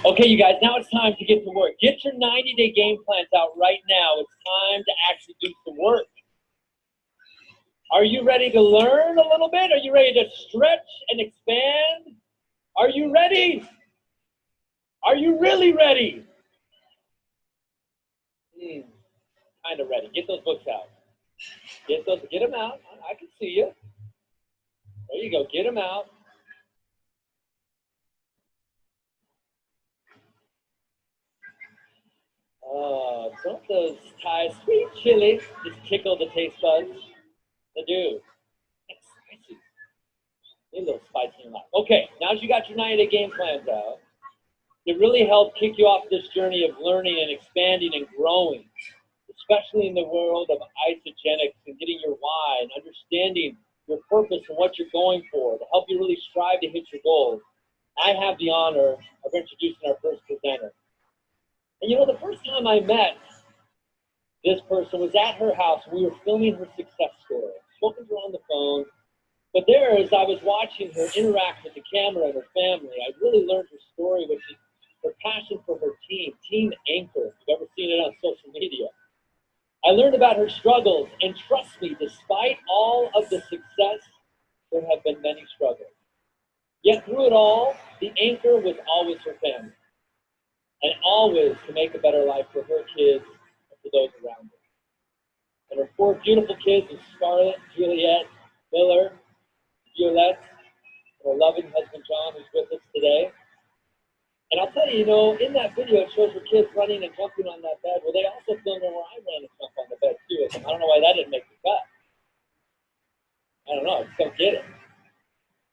Okay, you guys, now it's time to get to work. Get your 90-day game plans out right now. It's time to actually do some work. Are you ready to learn a little bit? Are you ready to stretch and expand? Are you ready? Are you really ready? Kind of ready. Get those books out. Get them out. I can see you. There you go. Get them out. Oh, don't those Thai sweet chili just tickle the taste buds? They do. It's spicy. Need a little spice in your life. Okay, now that you got your 90-day game plans out, it really helped kick you off this journey of learning and expanding and growing, especially in the world of isogenics and getting your why and understanding your purpose and what you're going for to help you really strive to hit your goals. I have the honor of introducing our first presenter. And you know, the first time I met this person was at her house. We were filming her success story. Spoken to her on the phone. But there, as I was watching her interact with the camera and her family, I really learned her story, which is her passion for her team, Team Anchor, if you've ever seen it on social media. I learned about her struggles, and trust me, despite all of the success, there have been many struggles. Yet through it all, the anchor was always her family, and always to make a better life for her kids and for those around her. And her 4 beautiful kids is Scarlett, Juliet, Miller, Violette, and her loving husband John, who's with us today. And I'll tell you, you know, in that video, it shows her kids running and jumping on that bed. Well, they also filmed where I ran and jumped on the bed, too. I don't know why that didn't make the cut. I don't know. I just don't get it.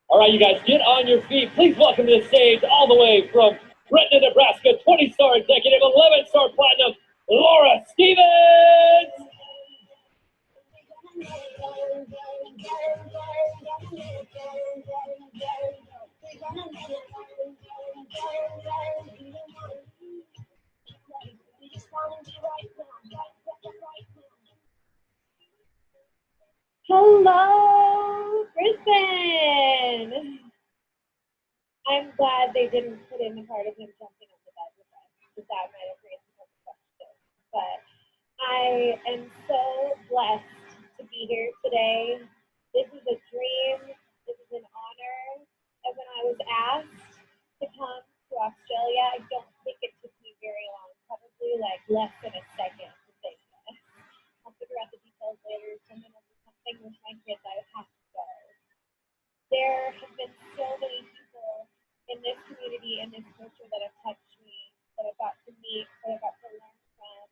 All right, you guys, get on your feet. Please welcome to the stage, all the way from Gretna, Nebraska, 20-star executive, 11-star platinum, Laura Stevens. Hello, Brisbane. I'm glad they didn't put in the part of him jumping on the bed with us, because that might have raised some questions. But I am so blessed to be here today. This is a dream. This is an honor. And when I was asked to come to Australia, I don't think it took me very long, probably like less than a second to say yes. I'll figure out the details later. Someone will do something with my kids. I have to go. There have been so many people in this community, in this culture that have touched me, that I've got to meet, that I've got to learn from,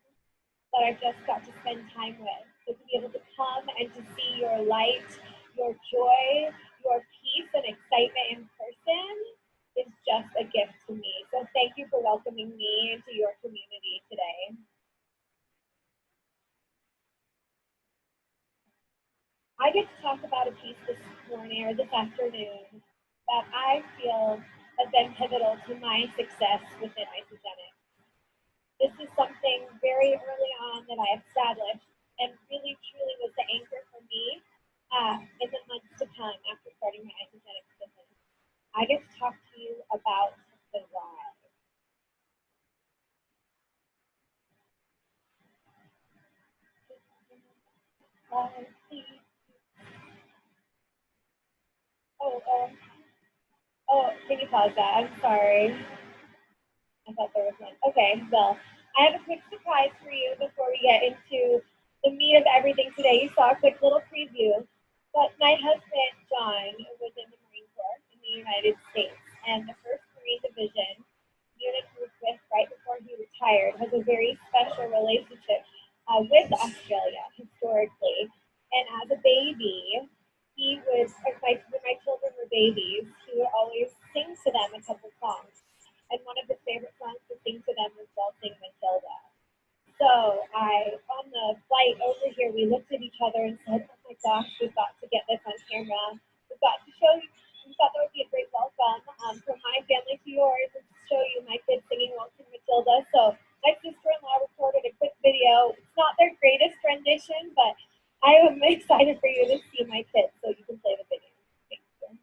that I've just got to spend time with. So to be able to come and to see your light, your joy, your peace and excitement in person is just a gift to me. So thank you for welcoming me into your community today. I get to talk about a piece this morning or this afternoon that I feel has been pivotal to my success within Isogenics. This is something very early on that I established and really truly was the anchor for me in the months to come after starting my Isogenics business. I get to talk to you about the why. Oh, can you pause that? I'm sorry. I thought there was one. Okay, well, I have a quick surprise for you before we get into the meat of everything today. You saw a quick little preview, but my husband, John, was in the Marine Corps in the United States, and the 1st Marine Division unit he was with right before he retired has a very special relationship with Australia historically. And as a baby, he would, when my children were babies, he would always sing to them a couple songs. And one of his favorite songs to sing to them was Waltzing Matilda. So on the flight over here, we looked at each other and said, oh my gosh, we've got to get this on camera. We've got to show you. We thought that would be a great welcome from my family to yours, and to show you my kids singing Waltzing Matilda. So my sister-in-law recorded a quick video. It's not their greatest rendition, but I am excited for you to see my kids, so you can play the video. Thank you.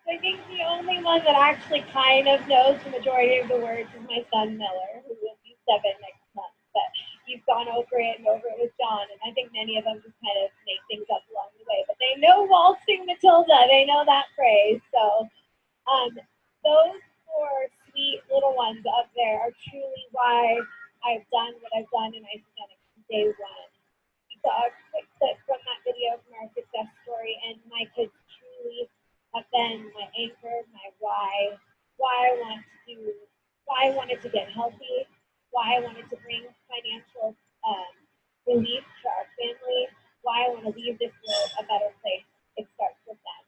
I think the only one that actually kind of knows the majority of the words is my son Miller, who will be 7 next month. But you've gone over it and over it with John, and I think many of them just kind of make things up along the way. But they know waltzing Matilda, they know that phrase. So those 4 sweet little ones up there are truly why I've done what I've done in Isagenix from day one. You saw a quick clip from that video from our success story, and my kids truly have been my anchor, my why I wanted to get healthy, why I wanted to bring financial relief to our family, why I want to leave this world a better place. It starts with them.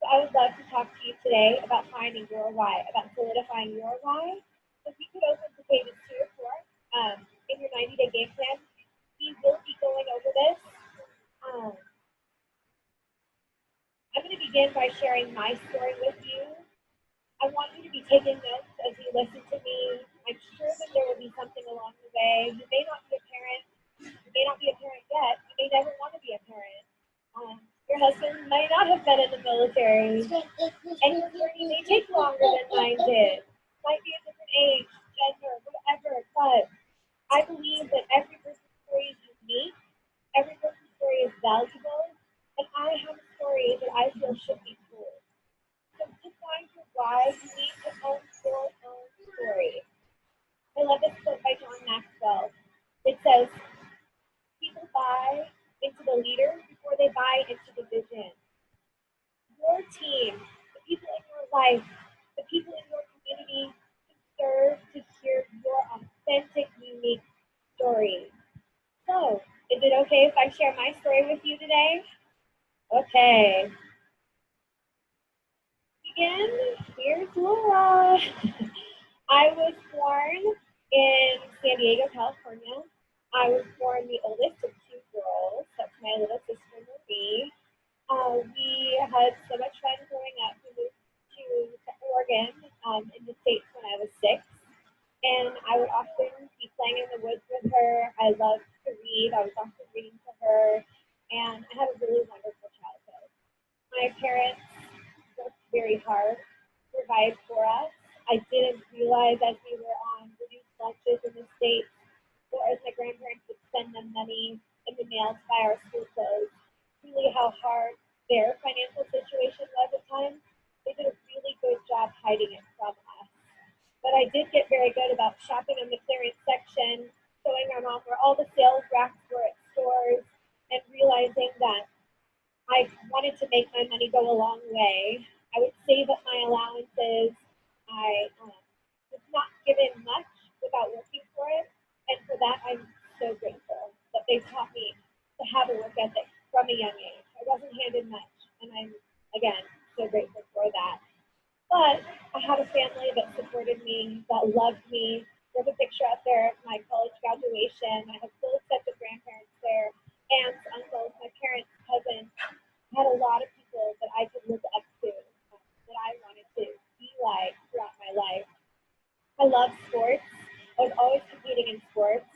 So I would love to talk to you today about finding your why, about solidifying your why. So if you could open to pages 2 or 4 in your 90-day game plan, we will be going over this. I'm going to begin by sharing my story with you. I want you to be taking notes as you listen to me. I'm sure that there will be something along the way. You may not be a parent. You may not be a parent yet. You may never want to be a parent. Your husband might not have been in the military. And your journey may take longer than mine did. Might be a different age, gender, whatever. But I believe that every person's story is unique. Every person's story is valuable. And I have a story that I feel should be told. So to find your why, you need to own your own story. I love this quote by John Maxwell. It says, people buy into the leader before they buy into the vision. Your team, the people in your life, the people in your community deserve to hear your authentic, unique story. So, is it okay if I share my story with you today? Okay. Begin. Here's Laura. I was born in San Diego, California. I was born the oldest of 2 girls. That's my little sister Marie. We had so much fun growing up. We moved to Oregon in the States when I was 6. And I would often be playing in the woods with her. I loved to read. I was often reading to her. And I had a really wonderful childhood. My parents worked very hard to provide for us. I didn't realize as we were on reduced lunches in the States, or as my grandparents would send them money in the mail to buy our school clothes, really how hard their financial situation was at times. They did a really good job hiding it from us. But I did get very good about shopping in the clearance section, showing my mom where all the sales racks were at stores, and realizing that I wanted to make my money go a long way. I would save up my allowances. I was not given much without working for it. And for that, I'm so grateful that they taught me to have a work ethic from a young age. I wasn't handed much. And I'm, again, so grateful for that. But I had a family that supported me, that loved me. There's a picture out there of my college graduation. I have full sets of grandparents there, aunts, uncles, my parents, cousins. I had a lot of people that I could look up to, that I wanted to be like throughout my life. I love sports. I was always competing in sports.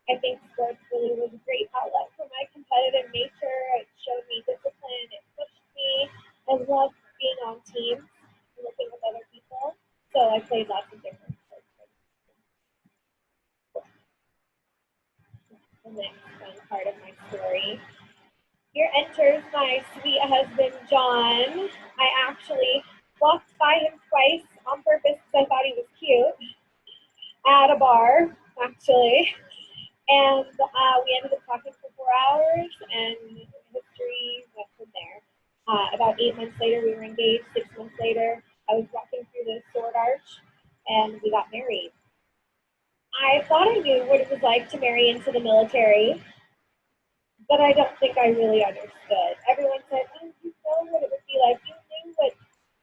I think sports really was a great outlet for my competitive nature. It showed me discipline. It pushed me. I loved being on teams and working with other people. So I played lots of different sports. The next fun part of my story. Here enters my sweet husband, John. I actually walked by him twice on purpose because I thought he was cute at a bar, actually. And we ended up talking for 4 hours, and history went from there. About 8 months later, we were engaged. 6 months later, I was walking through the Sword Arch, and we got married. I thought I knew what it was like to marry into the military, but I don't think I really understood. Everyone said, oh, you know what it would be like. You knew what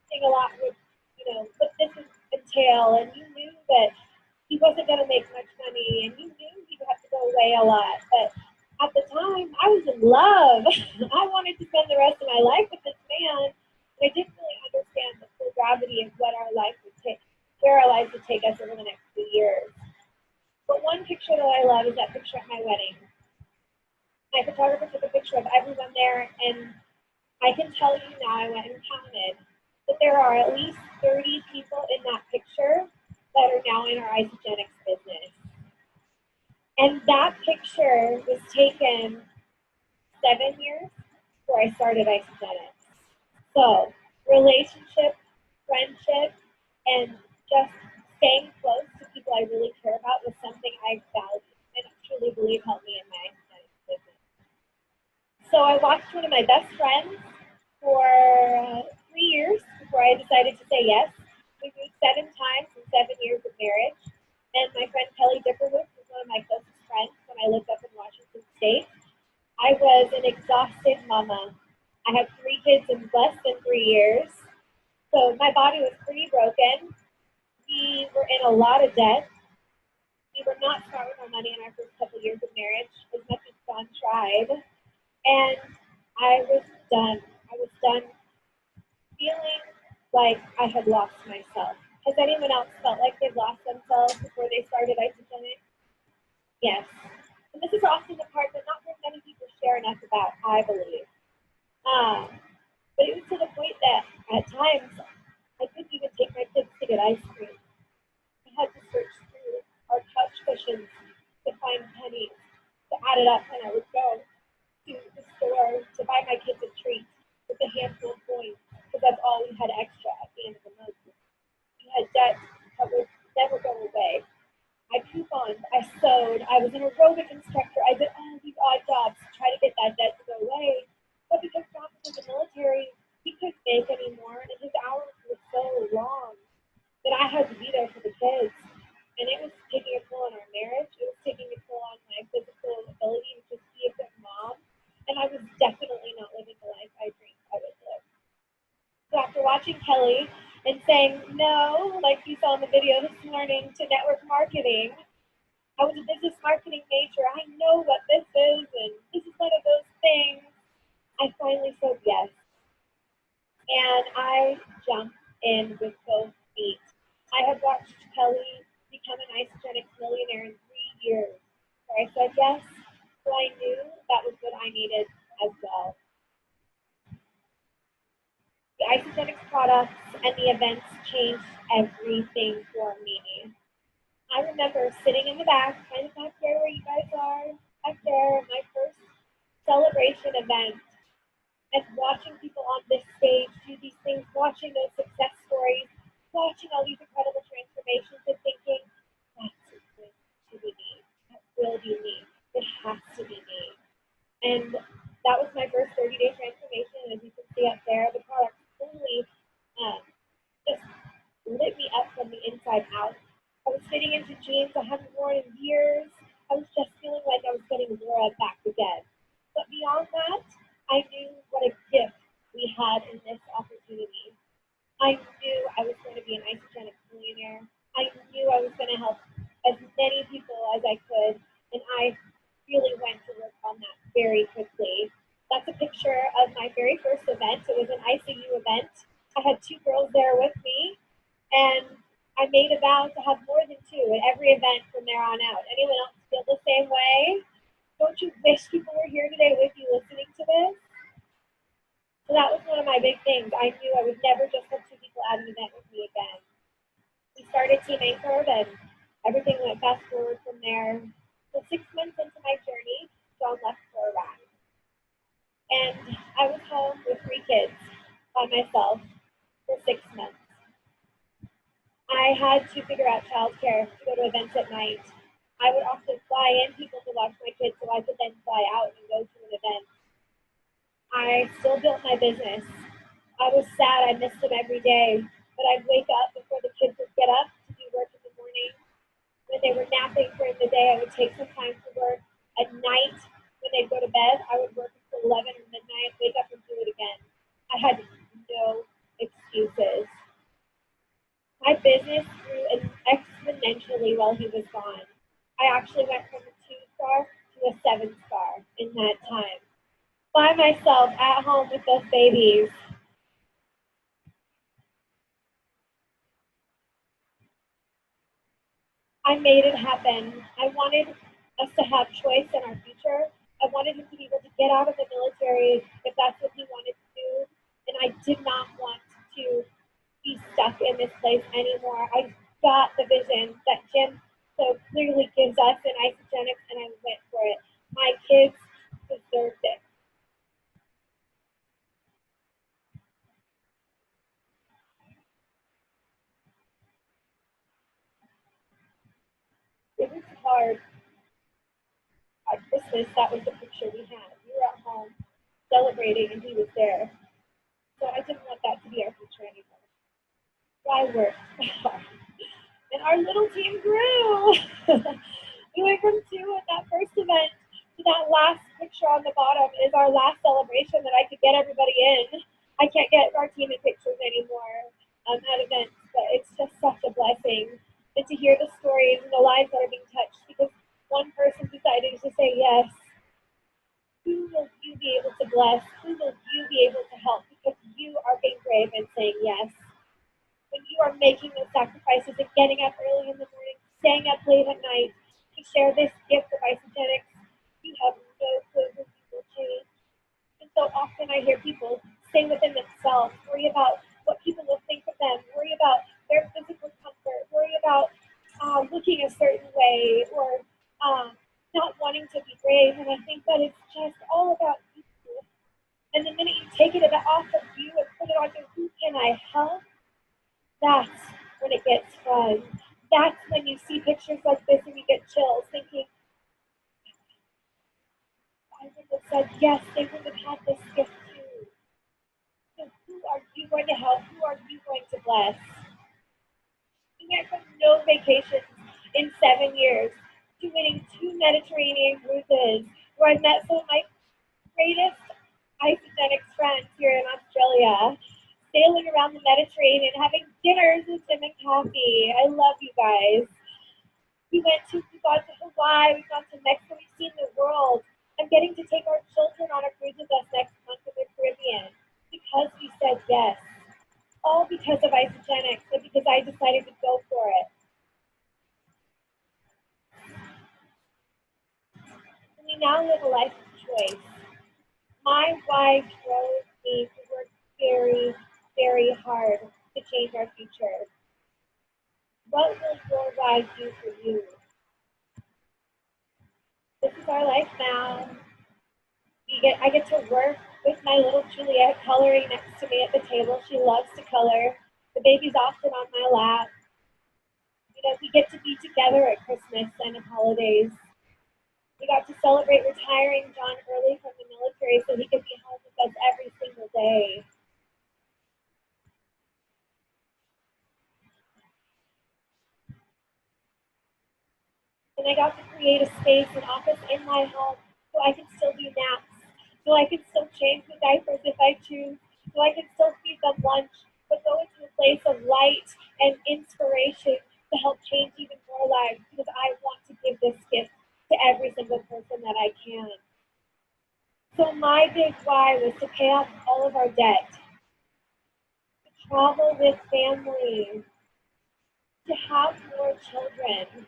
being a lot would, what this would entail, and you knew that he wasn't going to make much money, and you knew he'd have to go away a lot. But at the time, I was in love. I wanted to spend the rest of my life with this man, and I didn't really understand the full gravity of what our life would take, where our lives would take us over the next few years. But one picture that I love is that picture at my wedding. My photographer took a picture of everyone there, and I can tell you now, I went and counted, that there are at least 30 people in that picture that are now in our Isagenix business. And that picture was taken 7 years before I started Isagenix. So, relationship, friendship, and just staying close to people I really care about was something I value and truly believe helped me in my Isagenix business. So I watched one of my best friends for 3 years before I decided to say yes. We moved 7 times in 7 years of marriage. And my friend Kelly Dipperwood was one of my closest friends when I lived up in Washington State. I was an exhausted mama. I had 3 kids in less than 3 years. So my body was pretty broken. We were in a lot of debt. We were not smart with our money in our first couple of years of marriage, as much as John tried. And I was done. I was done feeling like I had lost myself. Has anyone else felt like they've lost themselves before they started Isagenix? Yes. And this is often the part that not very many people share enough about, I believe. But it was to the point that at times I couldn't even take my kids to get ice cream. I had to search through our couch cushions to find pennies to add it up, and I would go to the store to buy my kids a treat with a handful of coins, because that's all we had extra at the end of the month. We had debt that would never go away. I couponed, I sewed, I was an aerobic instructor, I did all these odd jobs to try to get that debt to go away. But because John was in the military, he couldn't make anymore, and his hours were so long that I had to be there for the kids. And it was taking a toll on our marriage. It was taking a toll on my physical ability to just be a good mom. And I was definitely not living the life I dreamed I would live. So after watching Kelly and saying no, like you saw in the video this morning, to network marketing, I was a business marketing major. I know what this is, and this is one of those things. I finally said yes. And I jumped in with both feet. I had watched Kelly become an Isagenix millionaire in 3 years. So I said yes, so I knew that was what I needed as well. The Isagenix products and the events changed everything for me. I remember sitting in the back, kind of back there where you guys are, back there, my first celebration event, and watching people on this stage do these things, watching those success stories, watching all these incredible transformations, and thinking, that's going to be me. That will be me. It has to be me. And that was my first 30-day transformation. And as you can see up there, the product totally just lit me up from the inside out. I was fitting into jeans I hadn't worn in years. I was just feeling like I was getting Laura back again. But beyond that, I knew what a gift we had in this opportunity. I knew I was going to be an Isagenix millionaire. I knew I was going to help as many people as I could, and I really went to work on that very quickly. That's a picture of my very first event. It was an ICU event. I had 2 girls there with me, and I made a vow to have more than 2 at every event from there on out. Anyone else feel the same way? Don't you wish people were here today with you listening to this? So that was one of my big things. I knew I would never just have 2 people at an event with me again. We started Team Anchored, and everything went fast forward from there. So 6 months into my journey, John left for Iraq. And I was home with 3 kids by myself for 6 months. I had to figure out childcare to go to events at night. I would often fly in people to watch my kids so I could then fly out and go to an event. I still built my business. I was sad I missed them every day, but I'd wake up before the kids would get up to do work in the morning. When they were napping during the day, I would take some time to work. At night, when when they'd go to bed, I would work until 11 or midnight, wake up and do it again. I had no excuses. My business grew exponentially while he was gone. I actually went from a 2-star to a 7-star in that time. By myself at home with those babies. I made it happen. I wanted us to have choice in our future. I wanted him to be able to get out of the military if that's what he wanted to do. And I did not want to be stuck in this place anymore. I got the vision that Jim so clearly gives us in Isagenix, and I went for it. My kids deserved it. It was hard. At Christmas, that was the picture we had. We were at home celebrating, and he was there. So I didn't want that to be our future anymore. So I worked hard. And our little team grew. We went from 2 at that first event to that last picture on the bottom is our last celebration that I could get everybody in. I can't get our team in pictures anymore at events, but it's just such a blessing. And to hear the stories and the lives that are being touched because one person decided to say yes. Who will you be able to bless? Who will you be able to help? Because you are being brave and saying yes. When you are making those sacrifices and getting up early in the morning, staying up late at night to share this gift of Isagenix, you have no clue who you will change. And so often I hear people stay within themselves, worry about what people will think of them, worry about their physical comfort, worry about looking a certain way or not wanting to be brave. And I think that it's just all about you. And the minute you take it off of you and put it on to who can I help, that's when it gets fun. That's when you see pictures like this and you get chills thinking, I would have said yes, they would have had this gift too. So who are you going to help? Who are you going to bless? We went from no vacations in 7 years to winning 2 Mediterranean cruises where I met some of my greatest Isagenix friends here in Australia, sailing around the Mediterranean, having dinners with Jim and Kathy. I love you guys. We've gone to Hawaii, we've gone to Mexico, we've seen the world. I'm getting to take our children on a cruise with us next month in the Caribbean because we said yes. All because of Isagenix and because I decided to go for it. And we now live a life of choice. My wife drove me to work very, very hard to change our future. What will your wife do for you? This is our life now. I get to work with my little Juliet coloring next to me at the table. She loves to color. The baby's often on my lap. You know, we get to be together at Christmas and at holidays. We got to celebrate retiring John early from the military so he could be home with us every single day. And I got to create a space, an office in my home so I can still do naps, so I can still change the diapers if I choose, so I can still feed them lunch, but go into a place of light and inspiration to help change even more lives because I want to give this gift to every single person that I can. So my big why was to pay off all of our debt, to travel with family, to have more children.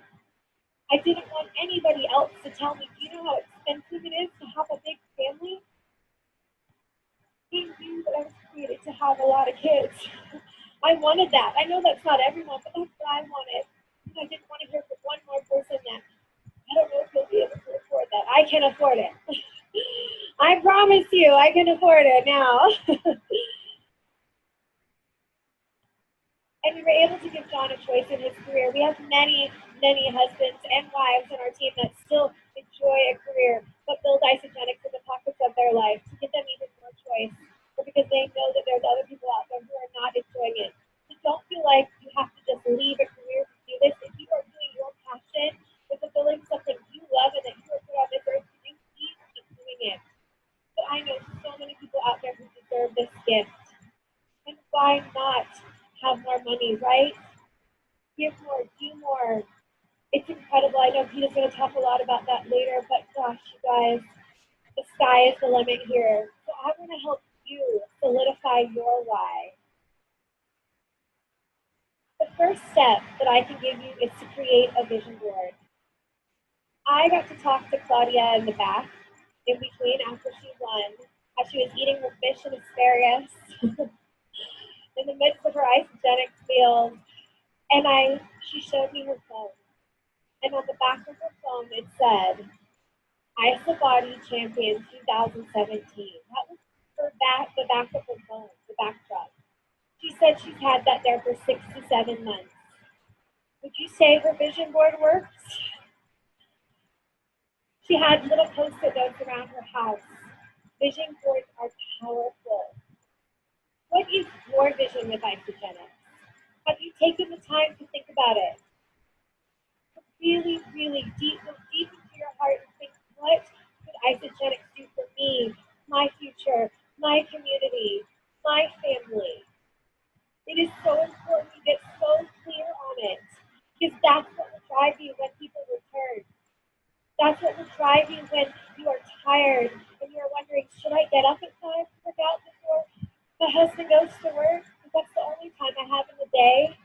I didn't want anybody else to tell me, do you know how expensive it is to have a big family? He knew that I was created to have a lot of kids. I wanted that. I know that's not everyone, but that's what I wanted. I didn't want to hear from one more person that I don't know if you'll be able to afford that. I can afford it. I promise you, I can afford it now. And we were able to give John a choice in his career. We have many, many husbands and wives on our team that still enjoy a career, but build Isagenix in the pockets of their life to give them even more choice, or because they know that there's other people out there who are not enjoying it. So don't feel like you have to just leave a career to do this. If you are doing your passion, with fulfilling something you love and that you are put on this earth to do, please keep But I know so many people out there who deserve this gift. And why not have more money, right? Give more, do more. It's incredible. I know Peter's going to talk a lot about that later, but gosh, you guys, the sky is the limit here. So I want to help you solidify your why. The first step that I can give you is to create a vision board. I got to talk to Claudia in the back, in between, after she won, as she was eating her fish and asparagus in the midst of her isogenics meal. And she showed me her phone. And on the back of her phone, it said, IsaBody Champion 2017. That was the back of her phone, the backdrop. She said she's had that there for 6 to 7 months. Would you say her vision board works? She had little post-it notes around her house. Vision boards are powerful. What is your vision with Isagenix? Have you taken the time to think about it? Really, really go deep into your heart and think, what could Isagenix do for me, my future, my community, my family? It is so important to get so clear on it, because that's what will drive you when people return. That's what will drive you when you are tired and you're wondering, should I get up at 5 to work out before my husband goes to work? Because that's the only time I have in the day.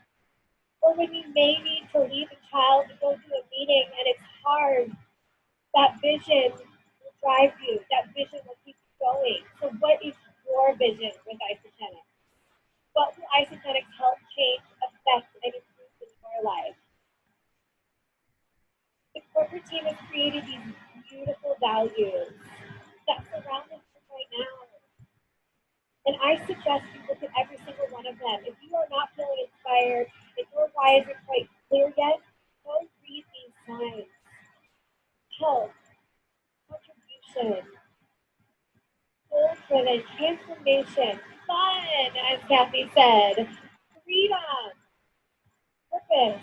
Or when you may need to leave a child to go to a meeting and it's hard, that vision will drive you. That vision will keep you going. So what is your vision with Isagenix? What will Isagenix help change, affect, and improve in your life? The corporate team has created these beautiful values that surround us right now. And I suggest you look at every single one of them. If you are not feeling inspired, if your why isn't quite clear yet, go read these signs. Health, contribution, goal-driven, transformation, fun, as Kathy said, freedom, purpose,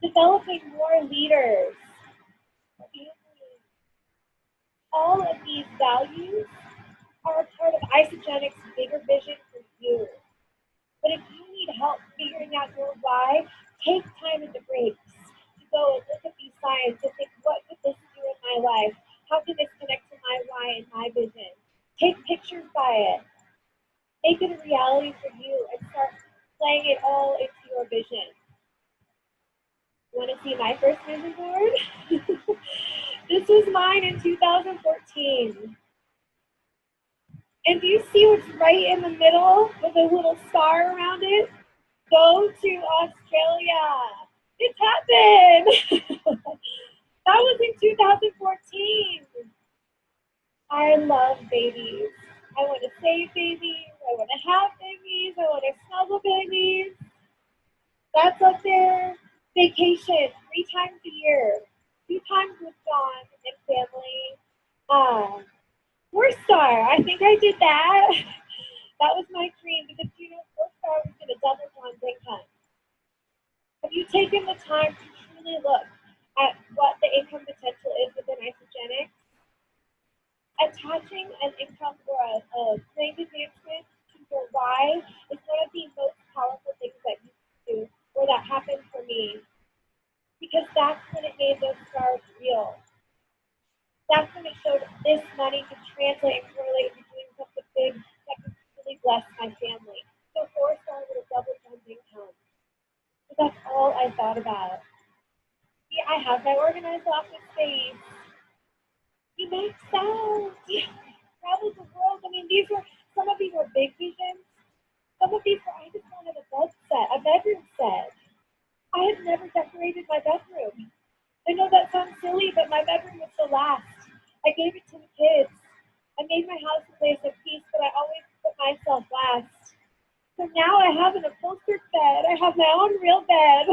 developing more leaders, family. All of these values are a part of Isagenix's bigger vision for you. But if you need help figuring out your why, take time in the breaks to go and look at these signs and think, what could this do in my life? How can this connect to my why and my vision? Take pictures by it. Make it a reality for you and start playing it all into your vision. You want to see my first vision board? This was mine in 2014. And do you see what's right in the middle with a little star around it? Go to Australia. It's happened. That was in 2014. I love babies. I want to save babies. I want to have babies. I want to snuggle babies. That's up there. Vacation 3 times a year. 2 times with John and family. 4-star. I think I did that. That was my dream because 4-star was going to double John's income. Have you taken the time to truly look at what the income potential is within Isagenix? Attaching an income or a grade advancement to your why is one of the most powerful things that you can do, or that happened for me. Because that's when it made those stars real. That's when it showed this money could translate and correlate into doing something big that could really bless my family. So 4-star would have doubled my income. But that's all I thought about. See, I have my organized office space. You make sense. Travel the world. I mean, some of these were big visions. Some of these were, I just wanted a bedroom set. I had never decorated my bedroom. I know that sounds silly, but my bedroom was the last. I gave it to the kids. I made my house a place of peace, but I always put myself last. So now I have an upholstered bed. I have my own real bed.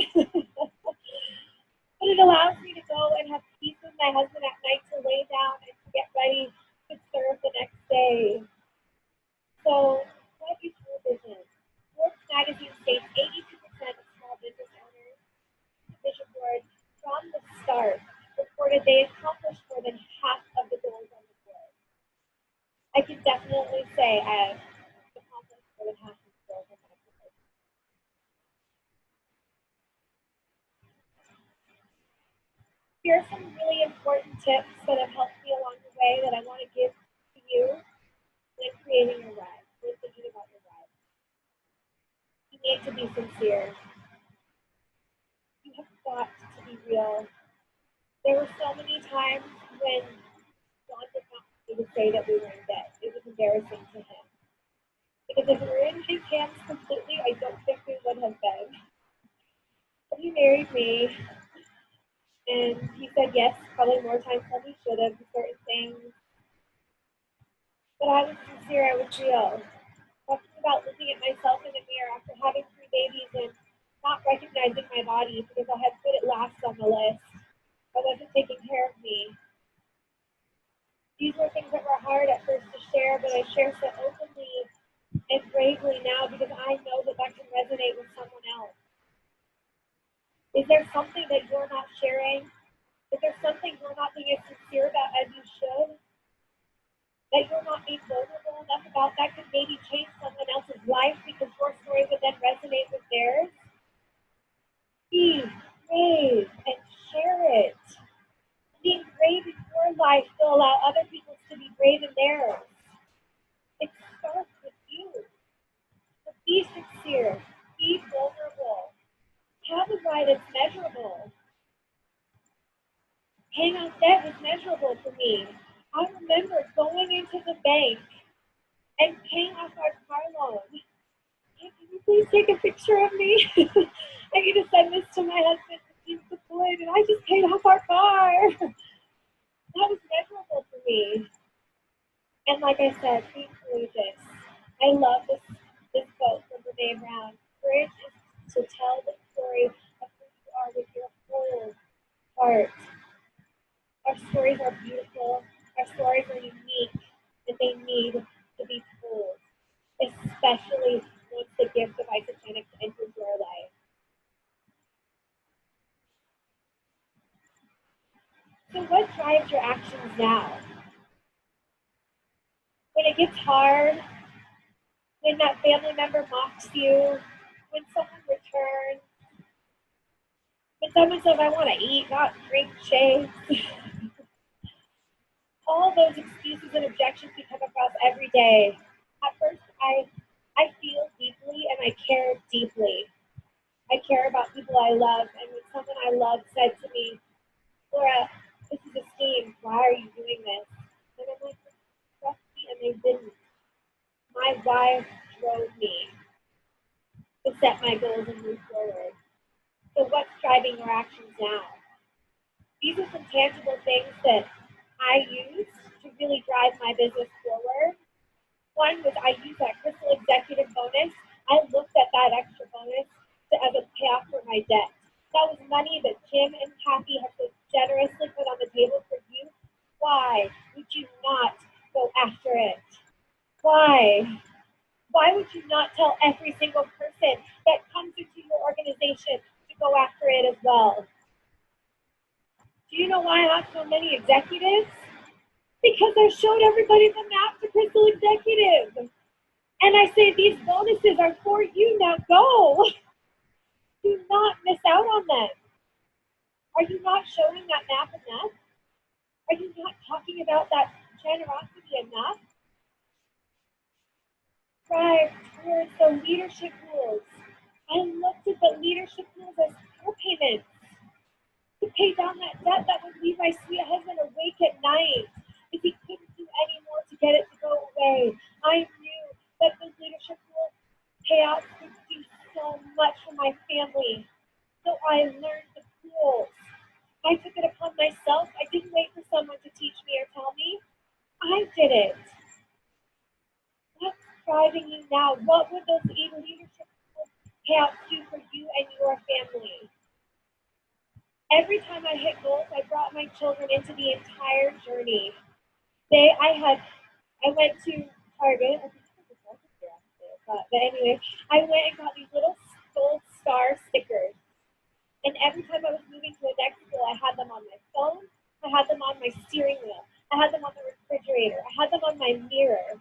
But it allows me to go and have peace with my husband at night to lay down and to get ready to serve the next day. So what is your vision? Forbes magazine states 82% of small business owners vision board from the start reported they accomplished more than half of the goals on the board. I can definitely say I've accomplished more than half the goals in my life. Here are some really important tips that have helped me along the way that I want to give to you when creating your ride, when thinking about your ride. You need to be sincere. You have got to be real. There were so many times when John did not want me to say that we were in debt. It was embarrassing to him. Because if we were in his hands completely, I don't think we would have been. But he married me, and he said yes probably more times than he should have to certain things. But I was sincere, I was real. Talking about looking at myself in the mirror after having 3 babies and not recognizing my body because I had put it last on the list. I wasn't taking care of me. These were things that were hard at first to share, but I share so openly and bravely now because I know that that can resonate with someone else. Is there something that you're not sharing? Is there something you're not being as sincere about as you should? That you're not being vulnerable enough about that could maybe change someone else's life because your story would then resonate with theirs? Be brave and share it. Being brave in your life will allow other people to be brave in theirs. It starts with you. So be sincere. Be vulnerable. Have a ride that's measurable. Paying off debt was measurable for me. I remember going into the bank and paying off our car loan. Hey, can you please take a picture of me? I need to send this to my husband because he's deployed and I just paid off our car. That was measurable for me. And like I said, be courageous. I love this quote from Brene Brown. Courage is to tell the story of who you are with your whole heart. Our stories are beautiful. Our stories are unique, and they need to be told, especially once the gift of Isagenix enters your life. So what drives your actions now? When it gets hard, when that family member mocks you, when someone returns, when someone says, I want to eat, not drink shakes. All those excuses and objections we come across every day. At first, I feel deeply and I care deeply. I care about people I love, and when someone I love said to me, Laura, this is a scheme, why are you doing this? And I'm like, trust me, and they didn't. My why drove me to set my goals and move forward. So what's driving your actions now? These are some tangible things that I use to really drive my business forward. One was I used that Crystal Executive bonus. I looked at that extra bonus as a payoff for my debt. That was money that Jim and Kathy have so generously put on the table for you. Why would you not go after it? Why? Why would you not tell every single person that comes into your organization to go after it as well? Do you know why I have so many executives? Because I showed everybody the map to Crystal Executive. And I say, these bonuses are for you, now go. Do not miss out on them. Are you not showing that map enough? Are you not talking about that generosity enough? Drive towards the leadership rules. I looked at the leadership rules as car payments to pay down that debt that would leave my sweet husband awake at night if he couldn't do any more to get it to go away. I knew that those leadership rules payouts would do so much for my family. So I learned the rules. I took it upon myself. I didn't wait for someone to teach me or tell me. I did it. What's driving you now? What would those leadership payouts do for you and your family? Every time I hit goals, I brought my children into the entire journey. I went to Target. But anyway, I went and got these little gold star stickers. And every time I was moving to the next school, I had them on my phone. I had them on my steering wheel. I had them on the refrigerator. I had them on my mirror.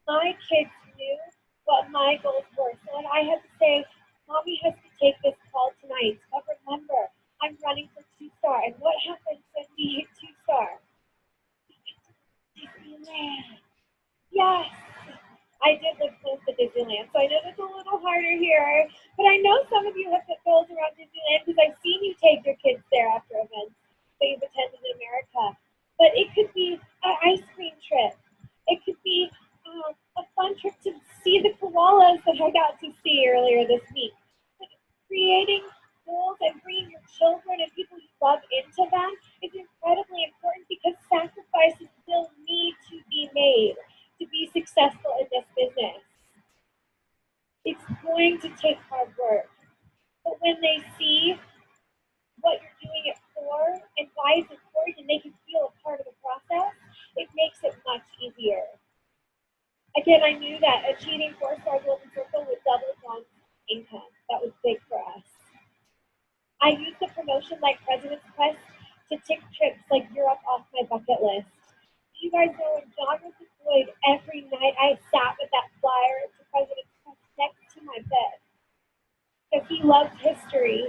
My kids knew what my goals were. So when I had to say, Mommy has to take this call tonight, but remember, I'm running for 2-star. And what happens when we hit 2-star? Disneyland. Yes. I did live close to Disneyland, so I know it's a little harder here. But I know some of you have put goals around Disneyland because I've seen you take your kids there after events that you've attended in America. But it could be an ice cream trip. It could be a fun trip to see the koalas that I got to see earlier this week. But creating goals and bringing your children and people you love into them is incredibly important because sacrifices still need to be made to be successful in this business. It's going to take hard work. But when they see what you're doing it for and why it's important and they can feel a part of the process, it makes it much easier. Again, I knew that achieving 4-star Golden Circle would double John's income. That was big for us. I used the promotion like President's Quest to tick trips like Europe off my bucket list. You guys know when John was deployed, every night I sat with that flyer to President's Quest next to my bed. Because he loved history,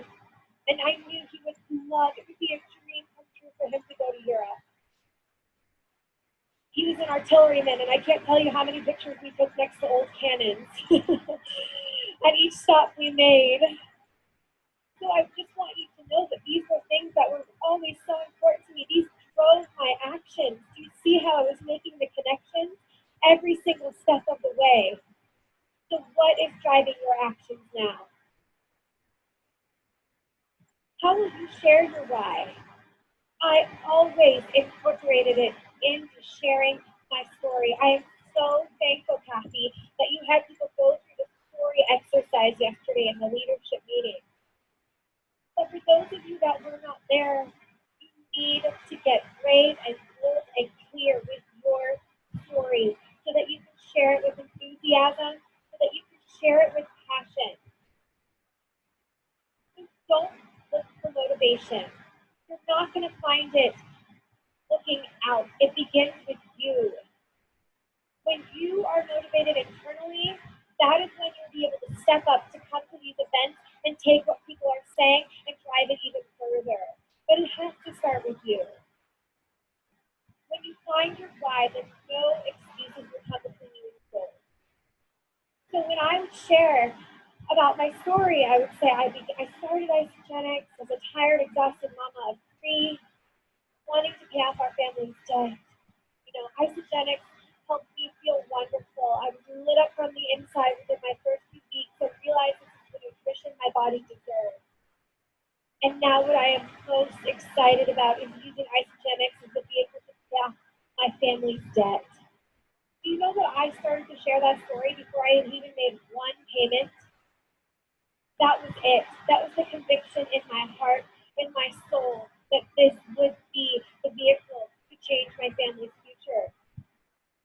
and I knew he would love, it would be a dream come true for him to go to Europe. He was an artilleryman, and I can't tell you how many pictures we took next to old cannons at each stop we made. So I just want you to know that these were things that were always so important to me. These drove my actions. Do you see how I was making the connections every single step of the way? So what is driving your actions now? How will you share your why? I always incorporated it into sharing my story. I am so thankful, Kathy, that you had people go through the story exercise yesterday in the leadership meeting. But for those of you that were not there, you need to get brave and bold and clear with your story so that you can share it with enthusiasm, so that you can share it with passion. So don't look for motivation. You're not going to find it looking out. It begins with you. When you are motivated internally, that is when you'll be able to step up to come to these events and take what people are saying and drive it even further. But it has to start with you. When you find your why, then no excuses will come between you and your goal. So when I would share about my story, I would say I started Isagenix as a tired, exhausted mama of 3, wanting to pay off our family's debt. You know, Isagenix helped me feel wonderful. I was lit up from the inside within my first few weeks and realized this is the nutrition my body deserves. And now what I am most excited about is using Isagenix as a vehicle to pay off my family's debt. Do you know that I started to share that story before I had even made one payment? That was it. That was the conviction in my heart, in my soul, that this would be the vehicle to change my family's future.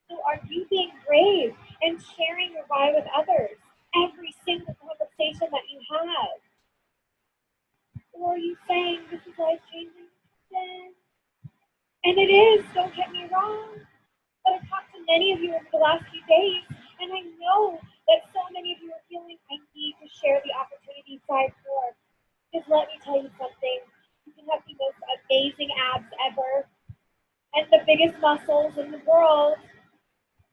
So are you being brave and sharing your why with others every single conversation that you have? Or are you saying this is life-changing? And it is, don't get me wrong. But I've talked to many of you over the last few days, and I know that so many of you are feeling I need to share the opportunity side more. Because let me tell you something, you can have the most amazing abs ever and the biggest muscles in the world.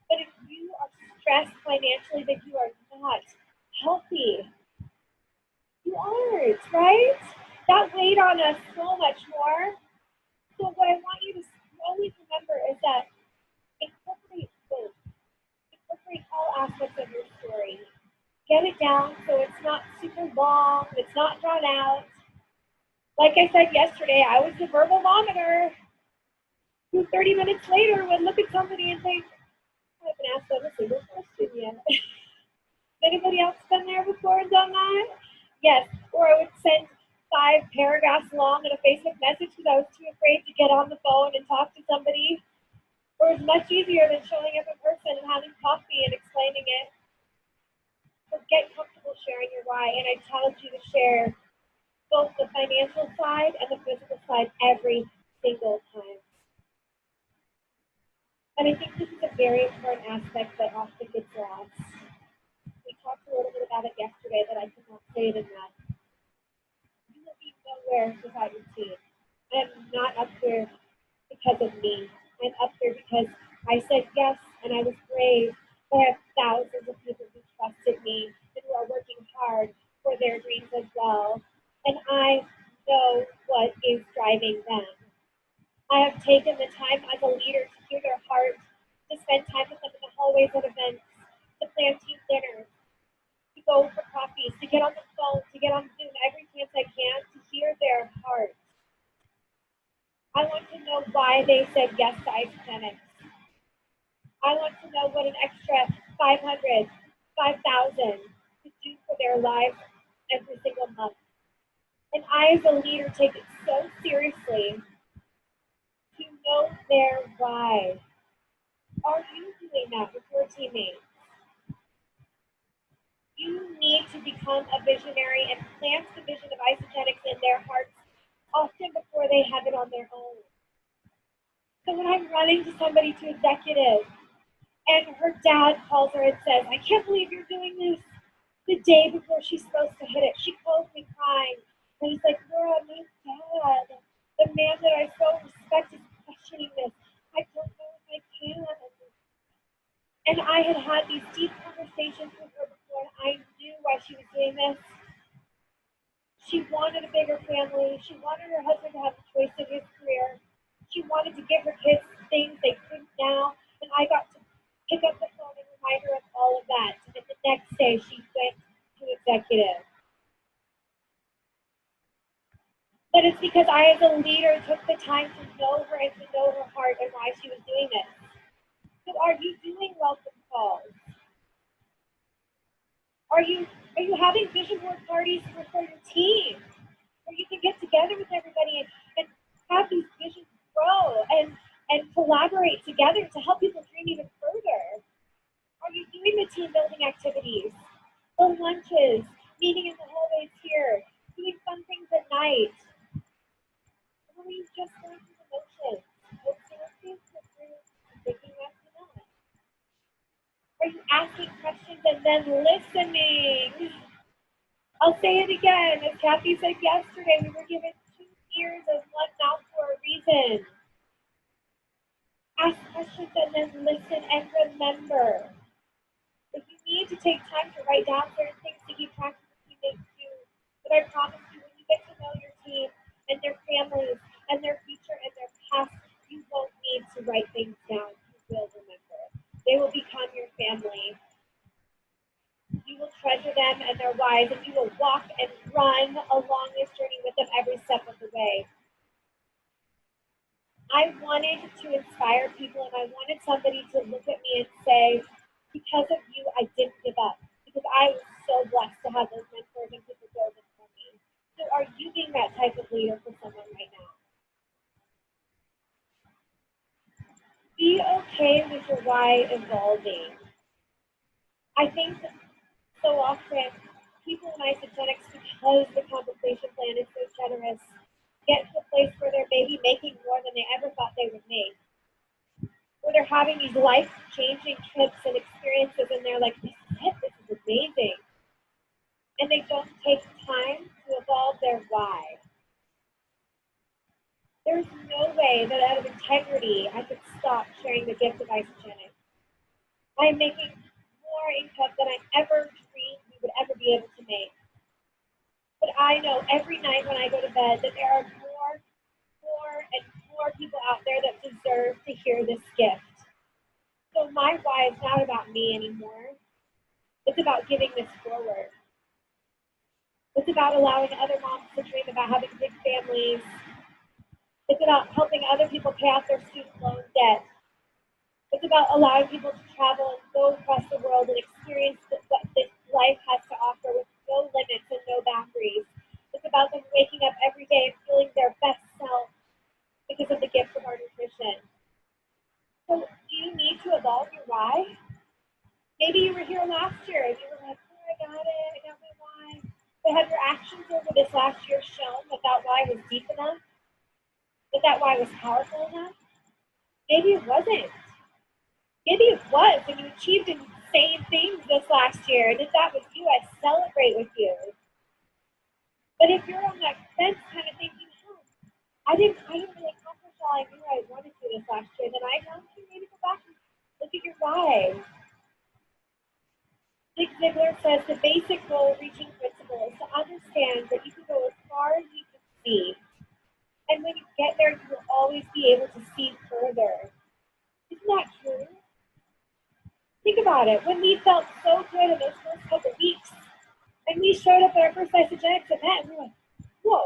But if you are stressed financially, then you are not healthy. You aren't, right? That weighed on us so much more. So what I want you to always remember is that incorporate both. Incorporate all aspects of your story. Get it down so it's not super long, it's not drawn out. Like I said yesterday, I was the verbal vomiter who 30 minutes later would look at somebody and think, I haven't asked them a single question yet. Anybody else been there before and done that? Yes. Or I would send 5 paragraphs long in a Facebook message because I was too afraid to get on the phone and talk to somebody. Or it's much easier than showing up in person and having coffee and explaining it. So get comfortable sharing your why, and I challenge you to share both the financial side and the physical side every single time. And I think this is a very important aspect that often gets lost. We talked a little bit about it yesterday, but I could not say it enough. You will be nowhere without your team. I am not up here because of me. I'm up here because I said yes and I was brave. But I have thousands of people who trusted me and who are working hard for their dreams as well. And I know what is driving them. I have taken the time as a leader to hear their heart, to spend time with them in the hallways at events, to plan team dinners, to go for coffees, to get on the phone, to get on Zoom every chance I can to hear their heart. I want to know why they said yes to Isagenix. I want to know what an extra 500, 5,000 could do for their lives every single month. And I, as a leader, take it so seriously to know their why. Are you doing that with your teammates? You need to become a visionary and plant the vision of Isagenix in their hearts often before they have it on their own. So when I'm running to somebody to executive and her dad calls her and says, I can't believe you're doing this the day before she's supposed to hit it. She calls me crying. And he's like, Laura, my dad, the man that I so respect is questioning this. I don't know if I can. And I had had these deep conversations with her before, and I knew why she was doing this. She wanted a bigger family. She wanted her husband to have a choice in his career. She wanted to give her kids things they couldn't now. And I got to pick up the phone and remind her of all of that. And the next day, she went to executive. But it's because I, as a leader, took the time to know her and to know her heart and why she was doing this. So are you doing welcome calls? Are you having vision board parties for your team? Where you can get together with everybody and have these visions grow and collaborate together to help people dream even further? Are you doing the team building activities, the lunches, meeting in the hallways here, doing fun things at night? Or are you just going through the motions? Thinking that's enough? Are you asking questions and then listening? I'll say it again. As Kathy said yesterday, we were given 2 ears and 1 mouth for a reason. Ask questions and then listen and remember. If you need to take time to write down certain things to keep track of what you make do, but I promise you, when you get to know your team and their families and their future and their past, you won't need to write things down. You will remember. They will become your family. You will treasure them and their lives, and you will walk and run along this journey with them every step of the way. I wanted to inspire people, and I wanted somebody to look at me and say, because of you, I didn't give up. Because I was so blessed to have those mentors and people go before me. So are you being that type of leader for someone right now? Be okay with your why evolving. I think so often people in Isagenix, because the compensation plan is so generous, get to a place where they're maybe making more than they ever thought they would make. Where they're having these life-changing trips and experiences, and they're like, this is amazing. And they don't take time to evolve their why. There's no way that out of integrity I could stop sharing the gift of Isagenix. I'm making more income than I ever dreamed we would ever be able to make. But I know every night when I go to bed that there are more and more people out there that deserve to hear this gift. So my why is not about me anymore. It's about giving this forward. It's about allowing other moms to dream about having big families. It's about helping other people pay off their student loan debt. It's about allowing people to travel and go across the world and experience what this life has to offer with no limits and no boundaries. It's about them waking up every day and feeling their best self because of the gift of our nutrition. So do you need to evolve your why? Maybe you were here last year and you were like, oh, I got my why. But have your actions over this last year shown that why was deep enough? That why was powerful enough? Maybe it wasn't. maybe it was, and you achieved insane things this last year, and if that was you, I celebrate with you. But if you're on that fence kind of thinking, oh, I didn't really accomplish all I knew I wanted to this last year, then I challenge you maybe go back and look at your why. Zig Ziglar says the basic goal-reaching principle is to understand that you can go as far as you can see. And when you get there, you will always be able to see further. Isn't that true? Think about it. When we felt so good in those first couple weeks, and we showed up at our first Isogenics event, and we're like, whoa,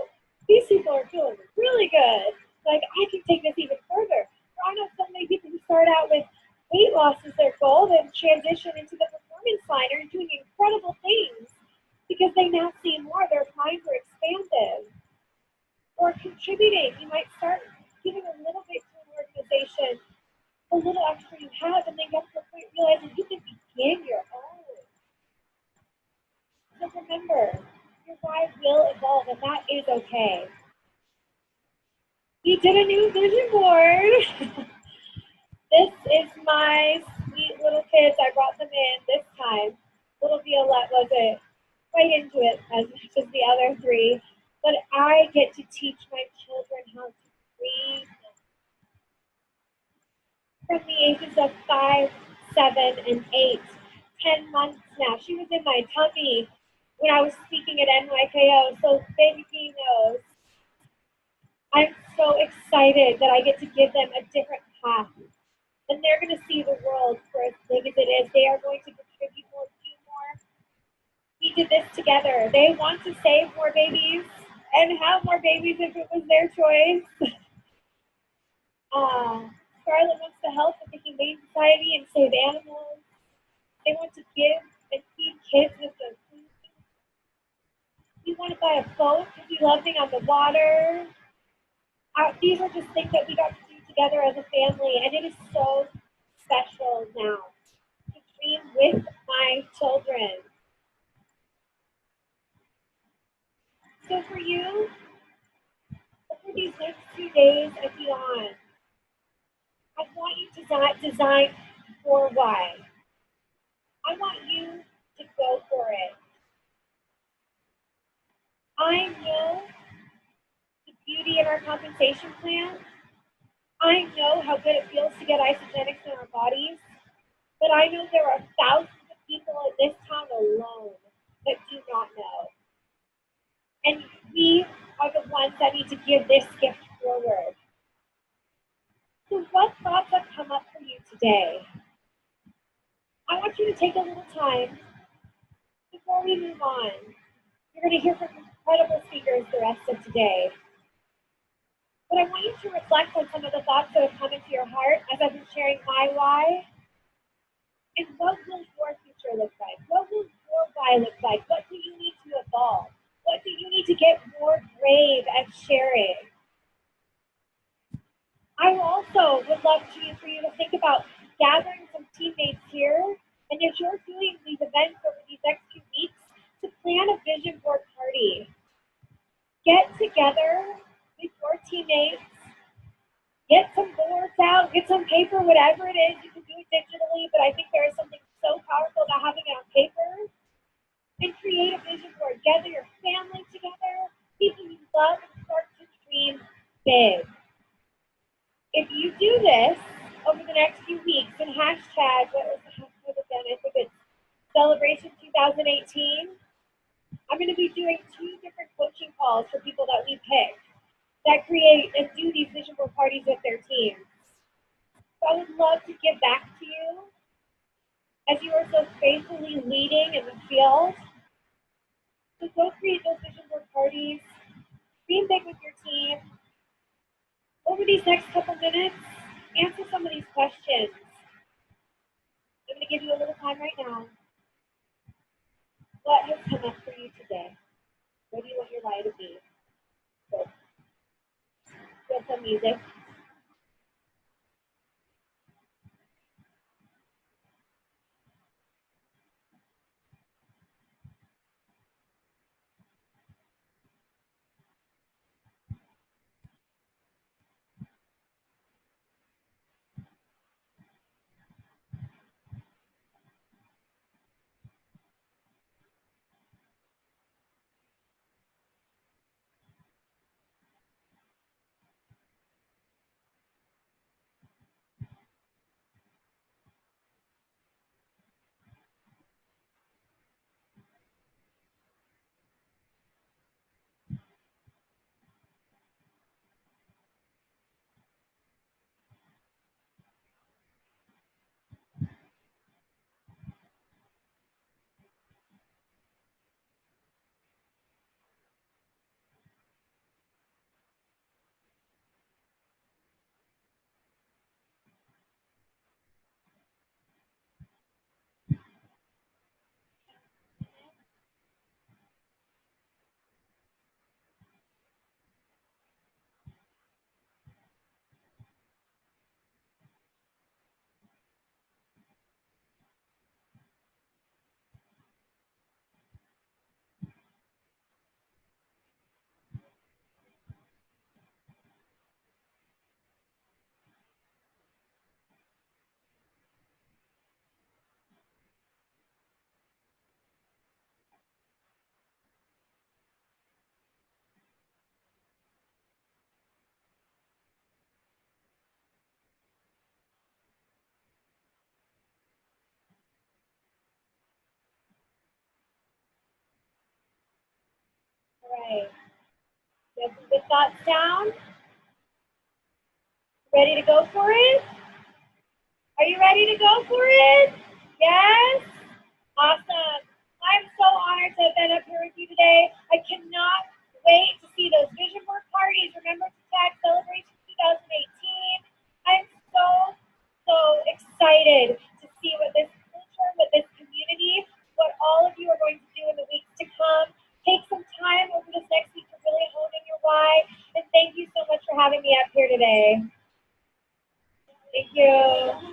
these people are feeling really good. Like, I can take this even further. Or I know so many people who start out with weight loss as their goal, then transition into the performance line and doing incredible things because they now see more. Their minds are expanded. Or contributing. You might start giving a little bit to an organization, a little extra you have, and then get to the point realizing you can begin your own. So remember, your why will evolve, and that is okay. We did a new vision board. This is my sweet little kids. I brought them in this time. Little Violette wasn't quite into it as much as the other three, but I get to teach my children how to breathe from the ages of 5, 7, and 8. 10 months now. She was in my tummy when I was speaking at NYKO, so baby P knows. I'm so excited that I get to give them a different path. And they're going to see the world for as big as it is. They are going to contribute more, do more. We did this together. They want to save more babies and have more babies if it was their choice. Scarlett wants to help with the Humane Society and save animals. They want to give and feed kids with their food. We want to buy a boat because we love being on the water. These are just things that we got to do together as a family, and it is so special now to dream with my children. So for you, over these next 2 days and beyond, I want you to design for why. I want you to go for it. I know the beauty in our compensation plan. I know how good it feels to get Isogenics in our bodies, but I know there are thousands of people in this town alone that do not know. And we are the ones that need to give this gift forward. So what thoughts have come up for you today? I want you to take a little time before we move on. You're going to hear from incredible speakers the rest of today. But I want you to reflect on some of the thoughts that have come into your heart as I've been sharing my why. And what will your future look like? What will your why look like? What do you need to evolve? What do you need to get more brave at sharing? I also would love for you to think about gathering some teammates here. And if you're doing these events over these next 2 weeks, to plan a vision board party. Get together with your teammates, get some boards out, get some paper, whatever it is. You can do it digitally, but I think there is something so powerful about having it on paper. And create a vision board. Gather your family together, people you love, and start to dream big. If you do this over the next few weeks and hashtag, what was the hashtag again? I think it's Celebration 2018. I'm going to be doing 2 different coaching calls for people that we pick that create and do these vision board parties with their teams. So I would love to give back to you as you are so faithfully leading in the field. So go create those vision board parties, dream big with your team. Over these next couple minutes, answer some of these questions. I'm going to give you a little time right now. What has come up for you today? What do you want your why to be? So, feel some music. Okay. You have some good thoughts down? Ready to go for it? Are you ready to go for it? Yes? Awesome. I'm so honored to have been up here with you today. I cannot wait to see those vision board parties. Remember to tag Celebration 2018. I'm so excited to see what this culture, what this community, what all of you are going to do in the weeks to come. Take some time over this next week to really hone in your why. And thank you so much for having me up here today. Thank you.